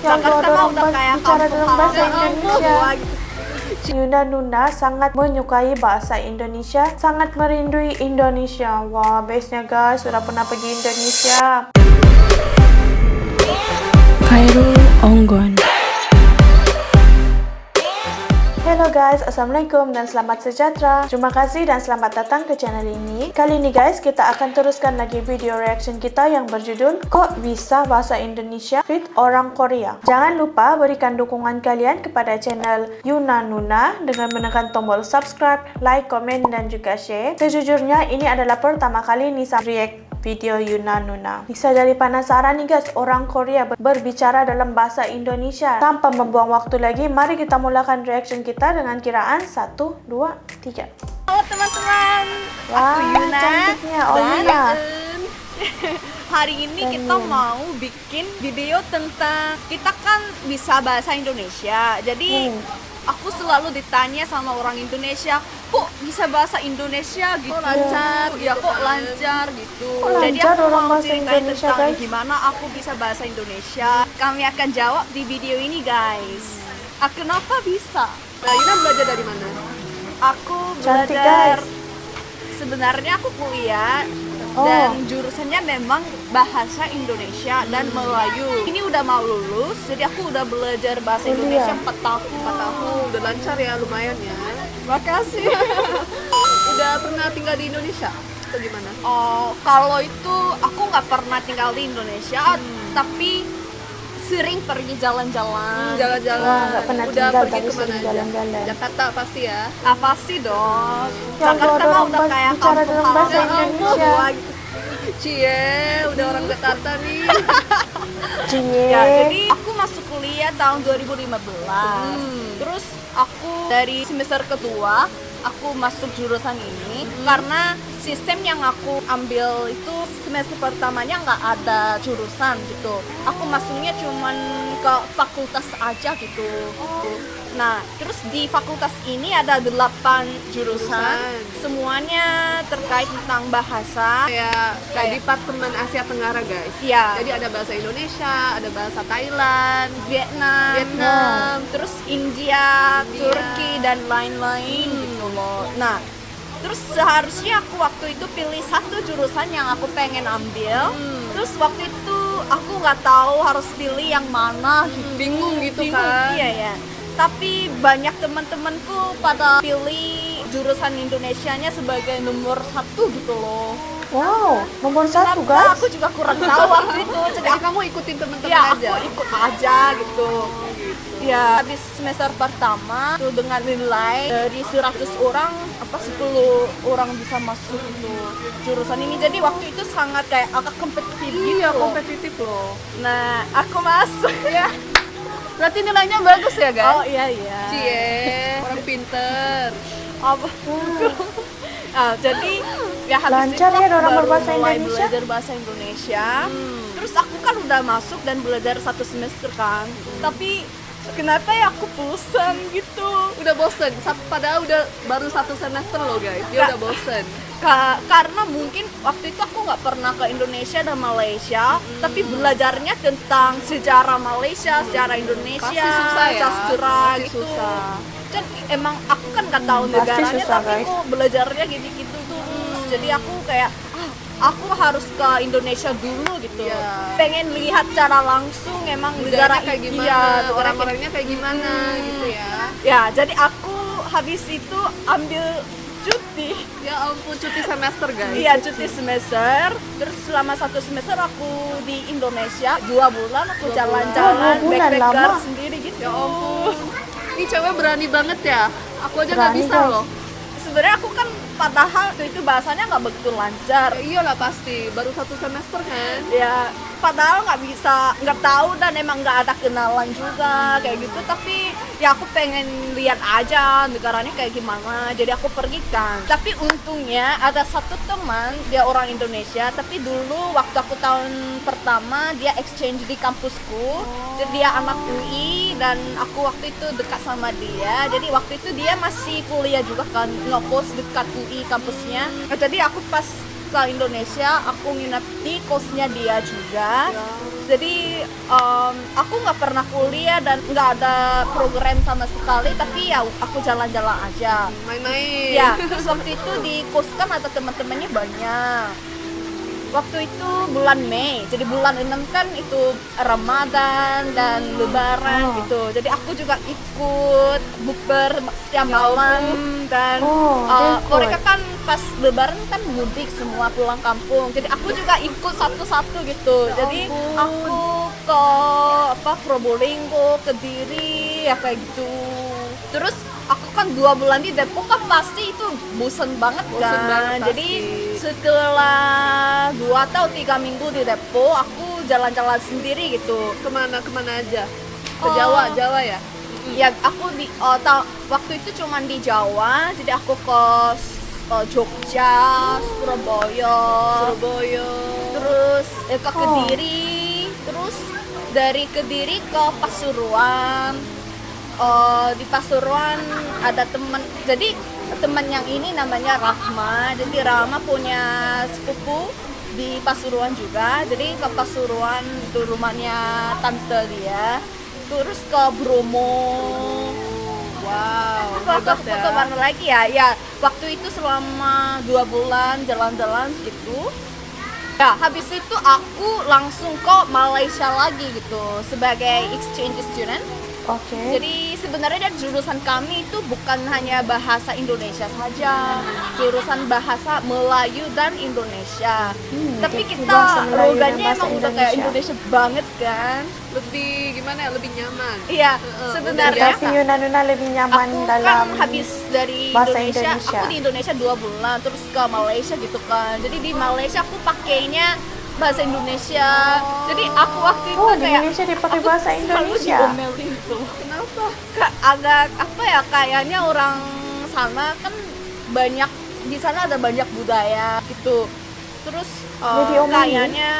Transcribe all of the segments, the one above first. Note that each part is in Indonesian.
Yang Jakarta dua mah orang udah kayak bicara kampung dalam bahasa halaman Indonesia. semua gitu. Yuna Nuna sangat menyukai bahasa Indonesia, sangat merindui Indonesia. Wah, best-nya guys, sudah pernah pergi Indonesia. Khairul Onggon. Hello guys, Assalamualaikum dan selamat sejahtera. Terima kasih dan selamat datang ke channel ini. Kali ini guys, kita akan teruskan lagi video reaction kita yang berjudul Kok Bisa Bahasa Indonesia Fit Orang Korea. Jangan lupa berikan dukungan kalian kepada channel Yuna Nuna dengan menekan tombol subscribe, like, komen, dan juga share. Sejujurnya ini adalah pertama kali Nisa react video Yuna Nuna. Bisa jadi penasaran nih guys, orang Korea berbicara dalam bahasa Indonesia. Tanpa membuang waktu lagi, mari kita mulakan reaction kita dengan kiraan 1, 2, 3. Halo teman-teman, Wah, aku Yuna cantiknya. Oh dan iya. hari ini kita mau bikin video tentang kita kan bisa bahasa Indonesia. Jadi aku selalu ditanya sama orang Indonesia, kok bisa bahasa Indonesia gitu? Kok lancar? Ya kok lancar gitu. Kok Jadi lancar aku orang mau bahasa ceritain Indonesia, tentang guys? gimana aku bisa bahasa Indonesia. Kami akan jawab di video ini guys. Kenapa bisa? Nah, Yuna belajar dari mana? Aku Cantik, belajar, guys. sebenarnya aku kuliah Oh. dan jurusannya memang bahasa Indonesia dan Melayu. Ini udah mau lulus, jadi aku udah belajar bahasa Kuliah. Indonesia 4 tahun. 4 tahun, udah lancar ya, lumayan ya. Makasih. Udah pernah tinggal di Indonesia? Atau gimana? Oh, kalau itu aku nggak pernah tinggal di Indonesia, tapi sering pergi jalan-jalan. Wah, Jalan-jalan. nggak pernah Udah tinggal, pergi tapi kemana sering aja? jalan-jalan. Jakarta pasti ya. Ah, pasti dong. Yang Jakarta dua mah orang udah kayak bicara kampung dalam bahasa halaman Indonesia. semua gitu. Cie, udah orang Jakarta nih. Cie. Ya, jadi aku masuk kuliah tahun 2015. Terus aku dari semester kedua aku masuk jurusan ini karena sistem yang aku ambil itu semester pertamanya nggak ada jurusan gitu. Aku masuknya cuman ke fakultas aja gitu. Nah, terus di fakultas ini ada 8 jurusan, semuanya terkait tentang bahasa. Kayak Departemen Asia Tenggara guys. Ya, Jadi ada bahasa Indonesia, ada bahasa Thailand, Vietnam, terus India, Turki dan lain-lain gitu loh. Nah, terus seharusnya aku waktu itu pilih satu jurusan yang aku pengen ambil. Terus waktu itu aku nggak tahu harus pilih yang mana gitu. bingung gitu Bingung, kan. iya ya. Tapi banyak teman-temanku pada pilih jurusan Indonesianya sebagai nomor 1 gitu loh. Wow, nomor 1 Kenapa? guys. Aku juga kurang tahu waktu itu. Jadi Jadi kamu ikutin temen-temen ya aja. aku ikut aja gitu. Ya, habis semester pertama tuh dengan nilai dari 100 orang 10 orang bisa masuk gitu jurusan ini. Jadi waktu itu sangat kayak agak kompetitif gitu. Iya, kompetitif loh. Nah, aku masuk ya. Berarti nilainya bagus ya guys? Oh iya iya. Cie, orang pinter. Apa? Jadi ya habis Lancar itu ya aku orang baru berbahasa mulai Indonesia? belajar bahasa Indonesia. Terus aku kan udah masuk dan belajar 1 semester kan. Tapi kenapa ya aku bosan gitu? Udah bosen, padahal udah baru 1 semester loh guys. Dia udah bosen. Karena mungkin waktu itu aku nggak pernah ke Indonesia dan Malaysia, tapi belajarnya tentang sejarah Malaysia, sejarah Indonesia, Pasti susah ya, sastra pasti gitu. susah. Dan emang aku kan nggak tahu Pasti negaranya, susah, tapi guys. kok belajarnya gitu-gitu terus. Jadi aku kayak aku harus ke Indonesia dulu gitu. Iya. Pengen lihat cara langsung emang negara Negaranya kayak iya, gimana, negara orang-orangnya kayak gimana gitu ya. ya, jadi aku habis itu ambil cuti. Ya ampun, cuti semester guys. Iya, cuti semester. Terus selama 1 semester aku di Indonesia 2 bulan aku 2 jalan-jalan, bulan. Oh, 2 bulan, backpacker lama. sendiri gitu. Ya ampun. Ini cewek berani banget ya. Aku aja nggak Berani, bisa guys. loh. Sebenarnya aku kan padahal waktu itu bahasanya nggak begitu lancar. Ya iyalah pasti, baru 1 semester kan. Ya, padahal nggak tahu dan emang nggak ada kenalan juga kayak gitu. Tapi ya aku pengen lihat aja negaranya kayak gimana. Jadi aku pergi kan. Tapi untungnya ada satu teman, dia orang Indonesia. Tapi dulu waktu aku tahun pertama dia exchange di kampusku. Jadi dia anak UI dan aku waktu itu dekat sama dia. Jadi waktu itu dia masih kuliah juga kan, ngekos dekat UI kampusnya. Jadi aku pas ke Indonesia, aku nginep di kosnya dia juga. Jadi aku nggak pernah kuliah dan nggak ada program sama sekali, tapi ya aku jalan-jalan aja. Main-main. Ya, terus waktu itu di koskan ada teman-temannya banyak. Waktu itu bulan Mei, jadi bulan 6 kan itu Ramadan dan Lebaran gitu. Jadi aku juga ikut bukber setiap malam dan mereka kan pas Lebaran kan mudik semua pulang kampung. Jadi aku juga ikut satu-satu gitu. Jadi aku ke Probolinggo, Kediri, ya kayak gitu. Terus aku kan 2 bulan di Depok kan pasti itu bosen banget kan. Jadi setelah 2 atau 3 minggu di Depok, aku jalan-jalan sendiri gitu. Kemana aja? Ke Jawa ya? Ya aku waktu itu cuman di Jawa, jadi aku ke Jogja, Surabaya, terus ke Kediri, terus dari Kediri ke Pasuruan. Di Pasuruan ada teman yang ini namanya Rahma. Jadi Rahma punya sepupu di Pasuruan juga. Jadi ke Pasuruan itu rumahnya tante dia. Terus ke Bromo. Wow, Aku hebat ke mana lagi ya? Ya, waktu itu selama 2 bulan jalan-jalan gitu. Ya, habis itu aku langsung ke Malaysia lagi gitu sebagai exchange student. Oke. Jadi sebenarnya jurusan kami itu bukan hanya bahasa Indonesia saja, jurusan bahasa Melayu dan Indonesia. Tapi jadi kita bahasa Melayu dan logatnya bahasa emang udah kayak Indonesia. Indonesia banget kan? Lebih gimana ya? Lebih nyaman. Iya, sebenarnya Tapi Yunanuna lebih nyaman aku dalam kan habis dari bahasa Indonesia, Indonesia. aku di Indonesia 2 bulan, terus ke Malaysia gitu kan. Jadi di Malaysia aku pakainya bahasa Indonesia. Jadi aku waktu itu Oh, di kayak Indonesia dipakai aku bahasa selalu Indonesia. diomelin gitu. Kenapa? Agak apa ya, kayaknya orang sana kan banyak, di sana ada banyak budaya gitu. Terus Jadi omelin? kayaknya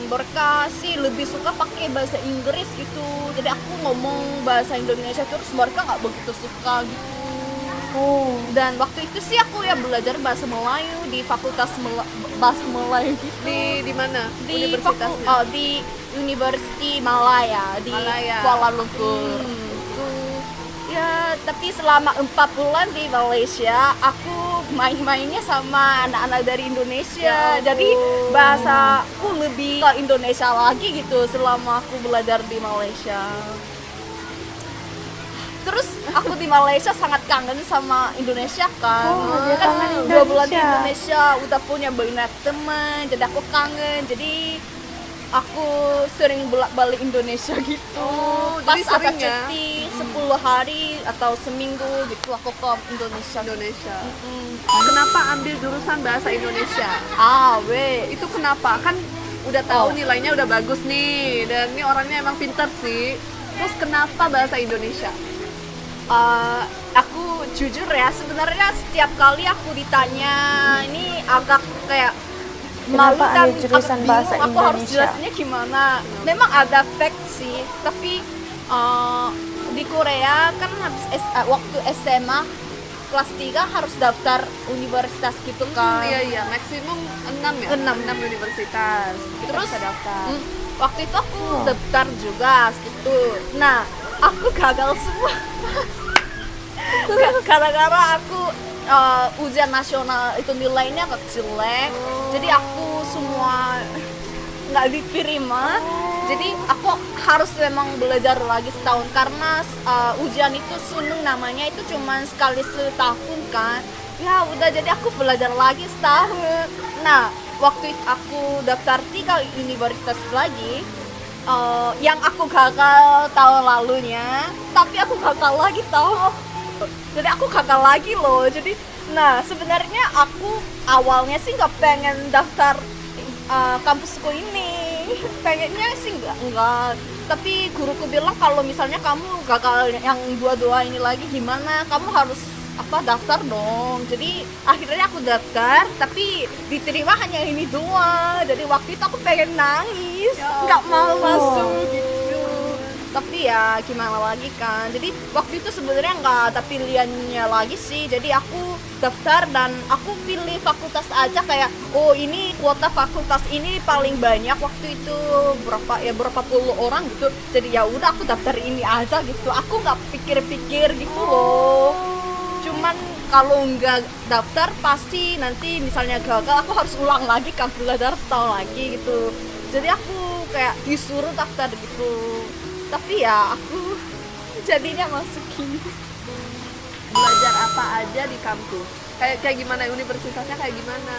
mereka sih lebih suka pakai bahasa Inggris gitu. Jadi aku ngomong bahasa Indonesia terus mereka nggak begitu suka gitu. Oh. Dan waktu itu sih aku ya belajar bahasa Melayu di Fakultas Bahasa Melayu gitu. Di mana? Di Universitasnya? di University Malaya di Malaya. Kuala Lumpur. Gitu. Ya, tapi selama 4 bulan di Malaysia aku main-mainnya sama anak-anak dari Indonesia. Jadi bahasaku lebih ke Indonesia lagi gitu selama aku belajar di Malaysia. Terus aku di Malaysia sangat kangen sama Indonesia kan. dia Kan kangen 2 bulan di Indonesia. Indonesia udah punya banyak teman, jadi aku kangen. Jadi aku sering bolak-balik Indonesia gitu. Pas jadi ada sering ya? cuti 10 hari atau seminggu gitu aku ke Indonesia. Kenapa ambil jurusan bahasa Indonesia? Itu Itu kenapa? Kan udah tahu nilainya udah bagus nih, dan ini orangnya emang pintar sih. Terus kenapa bahasa Indonesia? aku jujur ya, sebenarnya setiap kali aku ditanya ini agak kayak malu Kenapa dan ambil jurusan agak bahasa bingung aku harus Indonesia? jelasnya gimana. Memang ada fact sih, tapi di Korea kan habis waktu SMA kelas 3 harus daftar universitas gitu kan. Iya, maksimum 6 ya? 6 universitas. Kita Terus bisa daftar. waktu itu aku daftar juga gitu. Nah, aku gagal semua. Gara-gara aku ujian nasional itu nilainya agak jelek. Jadi aku semua nggak diterima. Jadi aku harus memang belajar lagi setahun karena ujian itu sunung namanya, itu cuma sekali setahun kan. Ya udah, jadi aku belajar lagi setahun. Nah, waktu itu aku daftar 3 universitas lagi. Yang aku gagal tahun lalunya, tapi aku gagal lagi jadi aku gagal lagi loh. Jadi nah, sebenarnya aku awalnya sih nggak pengen daftar kampusku ini, pengennya sih enggak. Tapi guruku bilang kalau misalnya kamu gagal yang 2 ini lagi gimana, kamu harus daftar dong. Jadi akhirnya aku daftar, tapi diterima hanya ini 2. Jadi waktu itu aku pengen nangis, nggak mau masuk gitu. Tapi ya gimana lagi kan. Jadi waktu itu sebenarnya nggak ada pilihannya lagi sih. Jadi aku daftar dan aku pilih fakultas aja kayak oh ini kuota fakultas ini paling banyak waktu itu berapa puluh orang gitu, jadi ya udah aku daftar ini aja gitu, aku nggak pikir-pikir gitu loh. Cuman kalau nggak daftar pasti nanti misalnya gagal aku harus ulang lagi kan, belajar setahun lagi gitu, jadi aku kayak disuruh daftar gitu, tapi ya aku jadinya masukin. Belajar apa aja di kampus? Kayak gimana, universitasnya kayak gimana,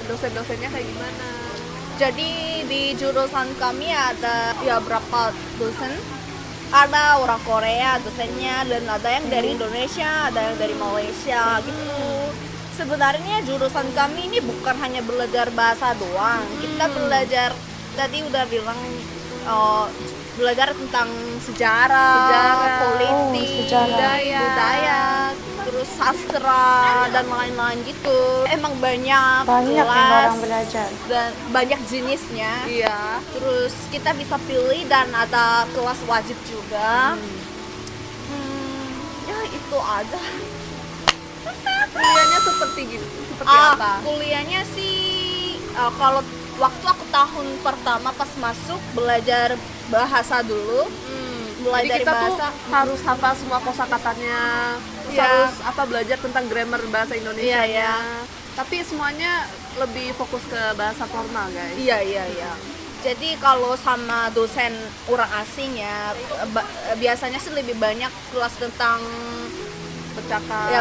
dosen-dosennya kayak gimana? Jadi di jurusan kami ada ya berapa dosen, ada orang Korea dosennya dan ada yang dari Indonesia, ada yang dari Malaysia gitu. Sebenarnya jurusan kami ini bukan hanya belajar bahasa doang, kita belajar tadi udah bilang belajar tentang sejarah, politik, sejarah. budaya, terus sastra dan lain-lain gitu. Emang banyak Banyak yang kelas orang belajar. dan banyak jenisnya. Iya. Terus kita bisa pilih dan ada kelas wajib juga. Ya itu aja. Kuliahnya seperti gitu, seperti apa? Kuliahnya sih kalau waktu aku tahun pertama pas masuk belajar bahasa dulu. Mulai Jadi dari kita bahasa tuh harus hafal semua kosakatanya, terus Iya. harus belajar tentang grammar bahasa Indonesia. Iya. Tapi semuanya lebih fokus ke bahasa formal, guys. Iya. Jadi kalau sama dosen orang asing ya biasanya sih lebih banyak kelas tentang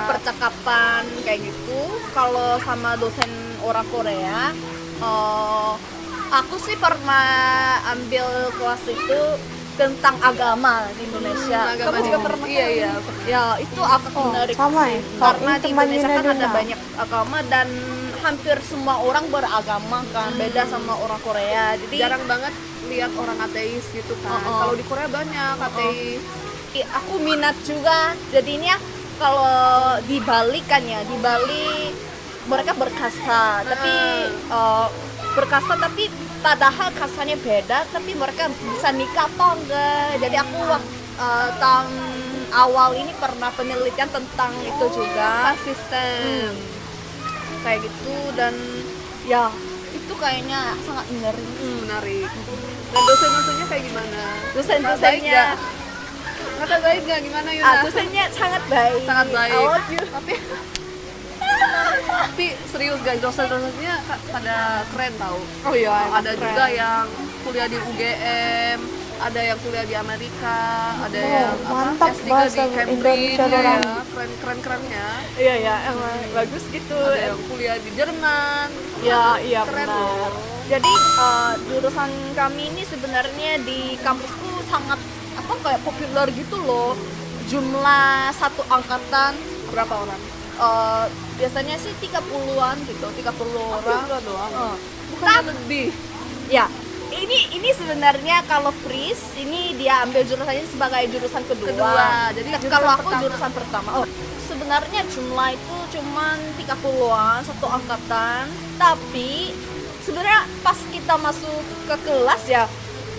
percakapan kayak gitu. Kalau sama dosen orang Korea, aku sih pernah ambil kelas itu tentang agama di Indonesia. Agama Kamu juga di- pernah? iya. Ya itu agak menarik sama sih. ya? Karena Kalau di teman Indonesia kan Yuna ada Duna. banyak agama dan hampir semua orang beragama kan, beda sama orang Korea. Jadi Jarang banget lihat orang ateis gitu kan. Kalau di Korea banyak ateis. aku minat juga. Jadinya kalau di Bali kan ya, di Bali mereka berkasta, tapi berkasta tapi padahal kastanya beda, tapi mereka bisa nikah atau enggak. Jadi aku tahun awal ini pernah penelitian tentang itu juga, Sistem. kayak gitu, dan ya itu kayaknya sangat menarik. Menarik. Dan dosen-dosennya kayak gimana? Dosen-dosennya Kata baik nggak? Gimana Yuna? dosennya sangat baik. Sangat baik. I love you. Tapi serius guys, dosen-dosennya pada keren tau. Oh iya, Ada juga yang kuliah di UGM, ada yang kuliah di Amerika, ada yang mantap S3 bahasa di Cambridge, Indonesia ya, orang. keren-kerennya. Iya emang bagus gitu. Ada yang kuliah di Jerman. Iya Keren benar. loh. Jadi jurusan kami ini sebenarnya di kampusku sangat kayak populer gitu loh. Jumlah satu angkatan Berapa orang? biasanya sih 30-an gitu, 30 orang. Doang. Bukan Lebih. Ya, ini sebenarnya kalau Pris ini dia ambil jurusannya sebagai jurusan kedua. Jadi Tapi jurusan kalau aku pertama. jurusan pertama. Sebenarnya jumlah itu cuman 30-an satu angkatan, tapi sebenarnya pas kita masuk ke kelas ya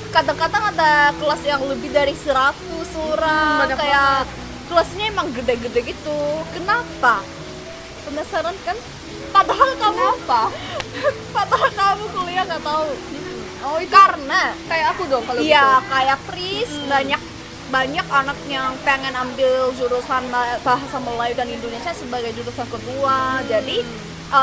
kadang-kadang ada kelas yang lebih dari 100 orang, banyak kayak kelasnya emang gede-gede gitu. Kenapa? Penasaran kan? Padahal kamu padahal kamu kuliah nggak tahu. Oh itu Karena kayak aku dong kalau iya gitu. kayak Pris banyak anak yang pengen ambil jurusan bahasa Melayu dan Indonesia sebagai jurusan kedua. Jadi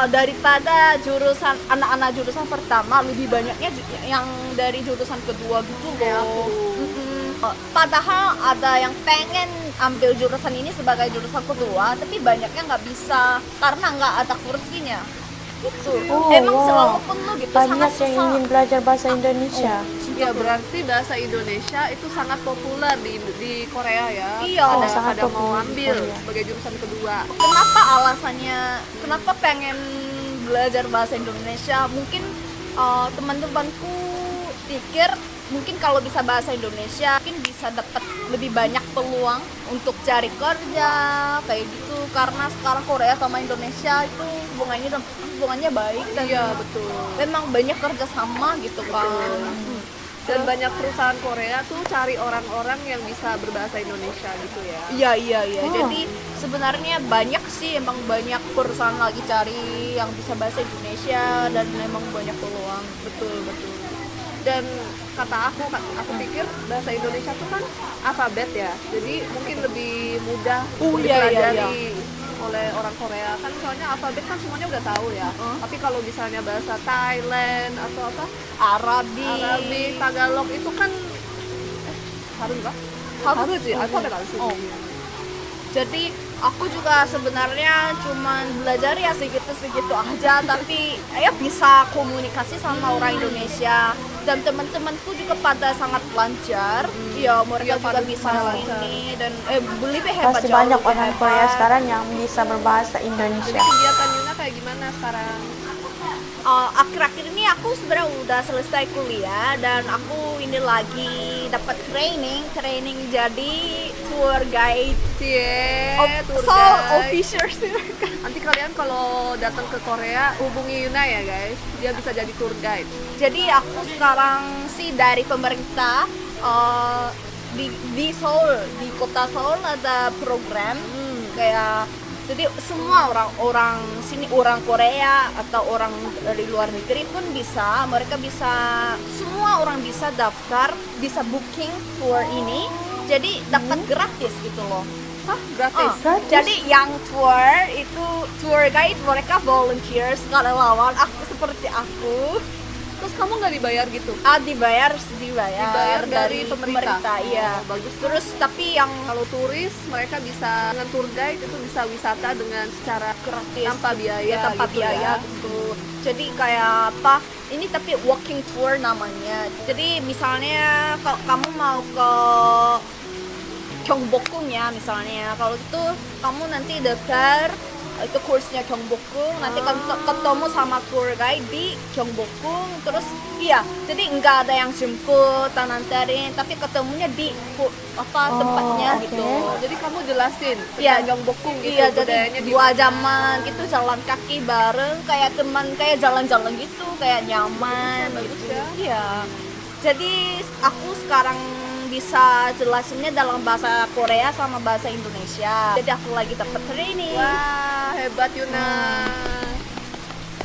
daripada jurusan anak-anak jurusan pertama lebih banyaknya yang dari jurusan kedua gitu Kayak loh. aku. Padahal ada yang pengen ambil jurusan ini sebagai jurusan kedua, tapi banyaknya nggak bisa karena nggak ada kursinya. Gitu. Oh, Emang wow. selalu penuh gitu, Banyak sangat yang susah. ingin belajar bahasa Indonesia. Ya berarti bahasa Indonesia itu sangat populer di Korea ya. Iya. Ada Sangat pada mau populer di ambil Korea. sebagai jurusan kedua. Kenapa alasannya? Kenapa pengen belajar bahasa Indonesia? Mungkin teman-temanku pikir mungkin kalau bisa bahasa Indonesia mungkin bisa dapat lebih banyak peluang untuk cari kerja kayak gitu, karena sekarang Korea sama Indonesia itu hubungannya baik dan Iya betul. memang banyak kerja sama gitu kan. Dan banyak perusahaan Korea tuh cari orang-orang yang bisa berbahasa Indonesia gitu ya. Iya. Jadi sebenarnya banyak sih, emang banyak perusahaan lagi cari yang bisa bahasa Indonesia dan memang banyak peluang. Betul. Dan kata aku pikir bahasa Indonesia tuh kan alfabet ya, jadi mungkin lebih mudah dipelajari oleh orang Korea kan, soalnya alfabet kan semuanya udah tahu ya. Tapi kalau misalnya bahasa Thailand atau apa Arabic, Tagalog itu kan harus sih alfabet harus. Jadi aku juga sebenarnya cuman belajar ya segitu aja, tapi ya bisa komunikasi sama orang Indonesia, dan teman-temanku juga pada sangat lancar. Ya mereka juga bisa ini dan lebih hebat. Pasti jauh banyak lebih orang hebat. Korea sekarang yang bisa berbahasa Jadi Indonesia. kegiatan Yuna kayak gimana sekarang? Akhir-akhir ini aku sebenarnya udah selesai kuliah dan aku ini lagi dapat training jadi tour guide. Tour Seoul guide. official sih. Nanti kalian kalau datang ke Korea hubungi Yuna ya guys, dia bisa jadi tour guide. Jadi aku sekarang sih dari pemerintah di Seoul, di kota Seoul ada program kayak, jadi semua orang sini, orang Korea atau orang dari luar negeri pun bisa, semua orang bisa daftar, bisa booking tour ini, jadi dapat gratis gitu loh. Hah, gratis? Gratis? Jadi yang tour itu tour guide mereka volunteer, sukarelawan seperti aku. Terus kamu nggak dibayar gitu? Dibayar Dibayar dari pemerintah. Iya. Oh, bagus. Terus tapi yang Kalau turis mereka bisa dengan tour guide itu bisa wisata dengan secara gratis tanpa biaya, tanpa gitu biaya ya. gitu. Jadi kayak apa? Ini tapi walking tour namanya. Jadi misalnya kalau kamu mau ke Gyeongbokgung-nya misalnya, kalau itu kamu nanti daftar itu kursnya Gyeongbokgung, nanti ketemu sama tour guide di Gyeongbokgung, terus jadi nggak ada yang jemput dan nantarin, tapi ketemunya di tempatnya oke. gitu. Jadi kamu jelasin Iya, tentang Gyeongbokgung gitu, Iya, jadi budayanya 2 jaman gitu jalan kaki bareng kayak teman, kayak jalan-jalan gitu, kayak nyaman Bagus gitu. ya. Iya. Jadi aku sekarang bisa jelasinnya dalam bahasa Korea sama bahasa Indonesia. Jadi aku lagi dapat training. Wah, hebat Yuna.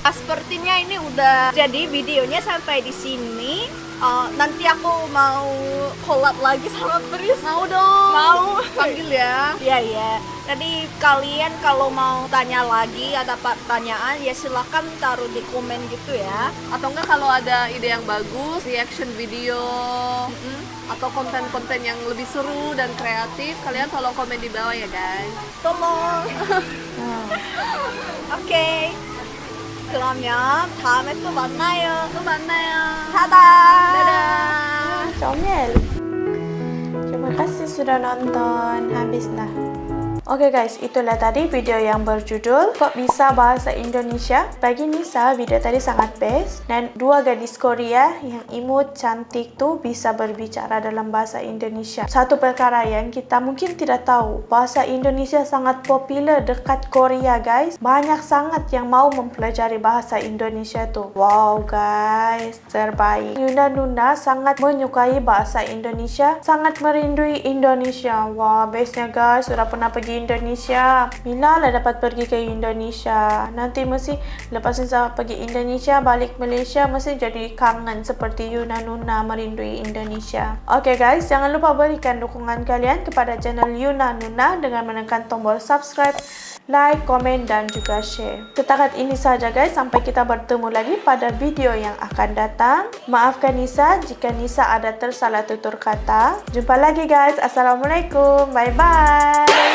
Sepertinya ini udah jadi videonya sampai di sini. Nanti aku mau collab lagi sama Pris. Mau dong. Mau. Panggil ya. Iya. Jadi kalian kalau mau tanya lagi, ada pertanyaan ya silakan taruh di komen gitu ya. Atau enggak kalau ada ide yang bagus, reaction video atau konten-konten yang lebih seru dan kreatif, kalian tolong komen di bawah ya guys. Tolong. Oke. 그러면 다음에 또 만나요. 또 만나요. 다다. Dadah. Comel. Terima kasih sudah nonton. Habislah. Oke guys, itulah tadi video yang berjudul Kok Bisa Bahasa Indonesia. Bagi Nisa, video tadi sangat best. Dan 2 gadis Korea yang imut, cantik tuh bisa berbicara dalam bahasa Indonesia. Satu perkara yang kita mungkin tidak tahu, bahasa Indonesia sangat populer dekat Korea guys. Banyak sangat yang mau mempelajari bahasa Indonesia tuh. Wow guys, terbaik. Yuna Nuna sangat menyukai bahasa Indonesia, sangat merindui Indonesia. Wah, bestnya guys, sudah pernah pergi Indonesia. Bila lah dapat pergi ke Indonesia. Nanti mesti lepas Nisa pergi Indonesia, balik Malaysia, mesti jadi kangen seperti Yuna Nuna merindui Indonesia. Oke guys, jangan lupa berikan dukungan kalian kepada channel Yuna Nuna dengan menekan tombol subscribe, like, komen, dan juga share. Setakat ini saja guys, sampai kita bertemu lagi pada video yang akan datang. Maafkan Nisa jika Nisa ada tersalah tutur kata. Jumpa lagi guys. Assalamualaikum. Bye bye.